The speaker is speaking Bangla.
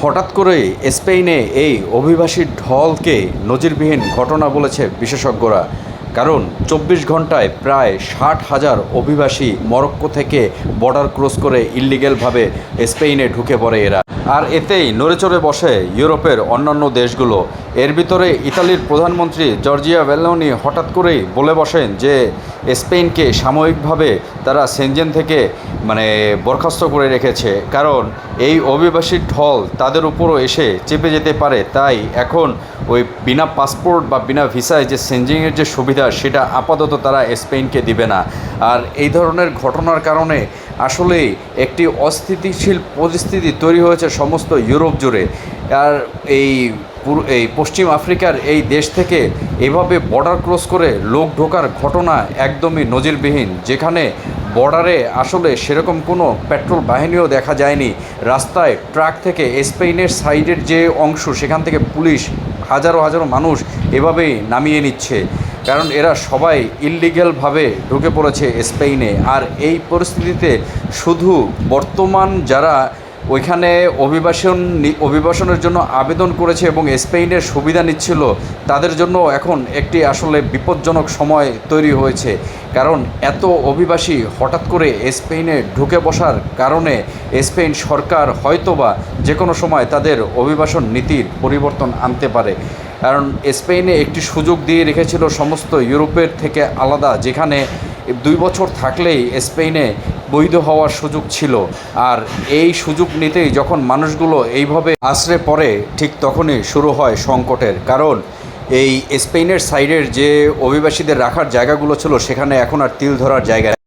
হঠাৎ করেই স্পেনে এই অভিবাসী ঢলকে নজিরবিহীন ঘটনা বলেছে বিশেষজ্ঞরা। কারণ ২৪ ঘন্টায় প্রায় ৬০,০০০ অভিবাসী মরক্কো থেকে বর্ডার ক্রস করে ইল্লিগ্যালভাবে স্পেনে ঢুকে পড়ে এরা। আর এতেই নড়েচড়ে বসে ইউরোপের অন্যান্য দেশগুলো। এর ভিতরে ইতালির প্রধানমন্ত্রী জর্জিয়া মেলোনি হঠাৎ করেই বলে বসেন যে স্পেনকে সাময়িকভাবে তারা সেনজেন থেকে বরখাস্ত করে রেখেছে, কারণ এই অভিবাসী ঢল তাদের উপরও এসে চেপে যেতে পারে। তাই এখন ওই বিনা পাসপোর্ট বা বিনা ভিসায় যে সেনজেনের যে সুবিধা সেটা আপাতত তারা স্পেনকে দিবে না। আর এই ধরনের ঘটনার কারণে আসলেই একটি অস্থিতিশীল পরিস্থিতি তৈরি হয়েছে সমস্ত ইউরোপ জুড়ে। আর এই পশ্চিম আফ্রিকার এই দেশ থেকে এভাবে বর্ডার ক্রস করে লোক ঢোকার ঘটনা একদমই নজিরবিহীন, যেখানে বর্ডারে আসলে সেরকম কোনো পেট্রোল বাহিনীও দেখা যায়নি। রাস্তায় ট্রাক থেকে স্পেনের সাইডের যে অংশ সেখান থেকে পুলিশ হাজারো হাজারো মানুষ এভাবেই নামিয়ে নিচ্ছে, কারণ এরা সবাই ইল্লিগ্যালভাবে ঢুকে পড়েছে স্পেনে। আর এই পরিস্থিতিতে শুধু বর্তমান যারা ওইখানে অভিবাসনের জন্য আবেদন করেছে এবং স্পেনের সুবিধা নিচ্ছিল তাদের জন্য এখন একটি আসলে বিপজ্জনক সময় তৈরি হয়েছে। কারণ এত অভিবাসী হঠাৎ করে স্পেনে ঢুকে বসার কারণে স্পেন সরকার হয়তোবা যে কোনো সময় তাদের অভিবাসন নীতির পরিবর্তন আনতে পারে। কারণ স্পেনে একটি সুযোগ দিয়ে রেখেছিল সমস্ত ইউরোপের থেকে আলাদা, যেখানে 2 বছর থাকলেই স্পেনে বৈধ হওয়ার সুযোগ ছিল। আর এই সুযোগ নিতেই যখন মানুষগুলো এইভাবে আশ্রয় পড়ে, ঠিক তখনই শুরু হয় সংকটের। কারণ এই স্পেনের সাইডের যে অভিবাসীদের রাখার জায়গাগুলো ছিল সেখানে এখন আর তিল ধরার জায়গা